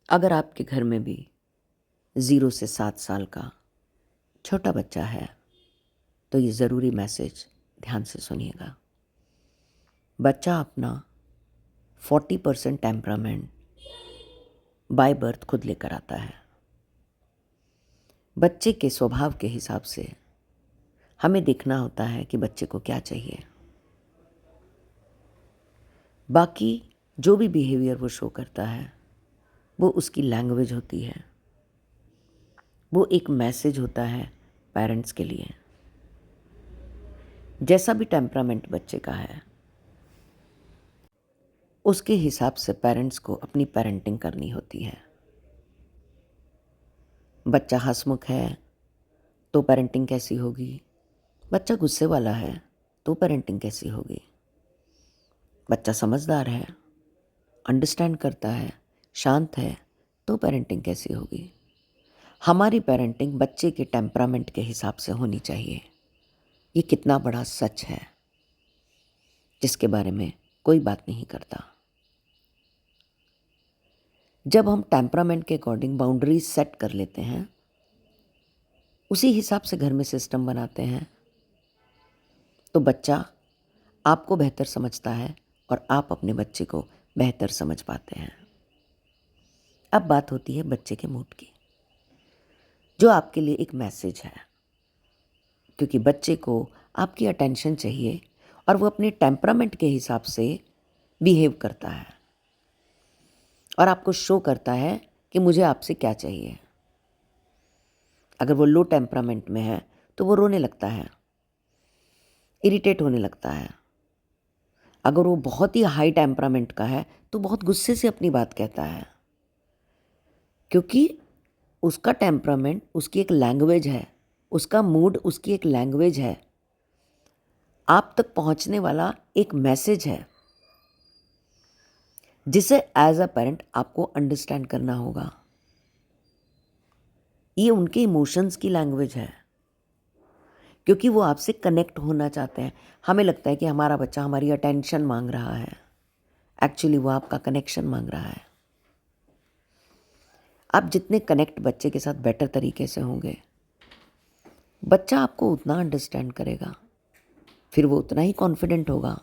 अगर आपके घर में भी 0 से 7 साल का छोटा बच्चा है तो ये ज़रूरी मैसेज ध्यान से सुनिएगा। बच्चा अपना 40% टेम्परामेंट बाय बर्थ खुद लेकर आता है। बच्चे के स्वभाव के हिसाब से हमें देखना होता है कि बच्चे को क्या चाहिए। बाकी जो भी बिहेवियर वो शो करता है वो उसकी लैंग्वेज होती है, वो एक मैसेज होता है पेरेंट्स के लिए। जैसा भी टेम्परामेंट बच्चे का है उसके हिसाब से पेरेंट्स को अपनी पेरेंटिंग करनी होती है। बच्चा हंसमुख है तो पेरेंटिंग कैसी होगी, बच्चा गुस्से वाला है तो पेरेंटिंग कैसी होगी, बच्चा समझदार है, अंडरस्टैंड करता है, शांत है तो पेरेंटिंग कैसी होगी। हमारी पेरेंटिंग बच्चे के टेम्परामेंट के हिसाब से होनी चाहिए। ये कितना बड़ा सच है जिसके बारे में कोई बात नहीं करता। जब हम टेम्परामेंट के अकॉर्डिंग बाउंड्रीज सेट कर लेते हैं, उसी हिसाब से घर में सिस्टम बनाते हैं, तो बच्चा आपको बेहतर समझता है और आप अपने बच्चे को बेहतर समझ पाते हैं। अब बात होती है बच्चे के मूड की, जो आपके लिए एक मैसेज है, क्योंकि बच्चे को आपकी अटेंशन चाहिए और वो अपने टेम्परामेंट के हिसाब से बिहेव करता है और आपको शो करता है कि मुझे आपसे क्या चाहिए। अगर वो लो टेम्परामेंट में है तो वो रोने लगता है, इरिटेट होने लगता है। अगर वो बहुत ही हाई टेम्परामेंट का है तो बहुत गुस्से से अपनी बात कहता है, क्योंकि उसका टेम्परामेंट उसकी एक लैंग्वेज है, उसका मूड उसकी एक लैंग्वेज है, आप तक पहुंचने वाला एक मैसेज है जिसे एज अ पेरेंट आपको अंडरस्टैंड करना होगा। ये उनके इमोशंस की लैंग्वेज है, क्योंकि वो आपसे कनेक्ट होना चाहते हैं। हमें लगता है कि हमारा बच्चा हमारी अटेंशन मांग रहा है, एक्चुअली वो आपका कनेक्शन मांग रहा है। आप जितने कनेक्ट बच्चे के साथ बेटर तरीके से होंगे, बच्चा आपको उतना अंडरस्टैंड करेगा, फिर वो उतना ही कॉन्फिडेंट होगा,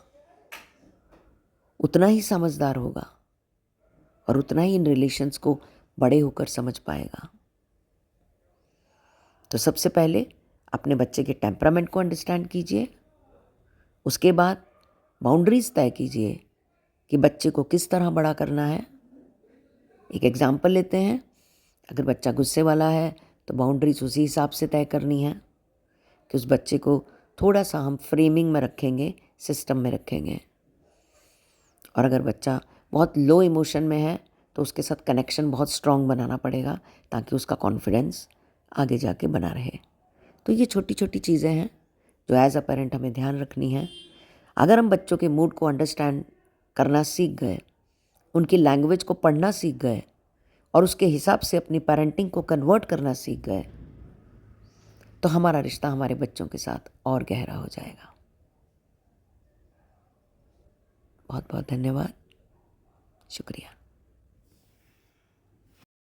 उतना ही समझदार होगा और उतना ही इन रिलेशंस को बड़े होकर समझ पाएगा। तो सबसे पहले अपने बच्चे के टेम्परामेंट को अंडरस्टैंड कीजिए, उसके बाद बाउंड्रीज तय कीजिए कि बच्चे को किस तरह बड़ा करना है। एक एग्जाम्पल लेते हैं, अगर बच्चा गुस्से वाला है तो बाउंड्रीज उसी हिसाब से तय करनी है कि उस बच्चे को थोड़ा सा हम फ्रेमिंग में रखेंगे, सिस्टम में रखेंगे। और अगर बच्चा बहुत लो इमोशन में है तो उसके साथ कनेक्शन बहुत स्ट्रॉन्ग बनाना पड़ेगा ताकि उसका कॉन्फिडेंस आगे जाके बना रहे। तो ये छोटी छोटी चीज़ें हैं जो एज अ पेरेंट हमें ध्यान रखनी है। अगर हम बच्चों के मूड को अंडरस्टैंड करना सीख गए, उनकी लैंग्वेज को पढ़ना सीख गए और उसके हिसाब से अपनी पेरेंटिंग को कन्वर्ट करना सीख गए, तो हमारा रिश्ता हमारे बच्चों के साथ और गहरा हो जाएगा। बहुत बहुत धन्यवाद, शुक्रिया।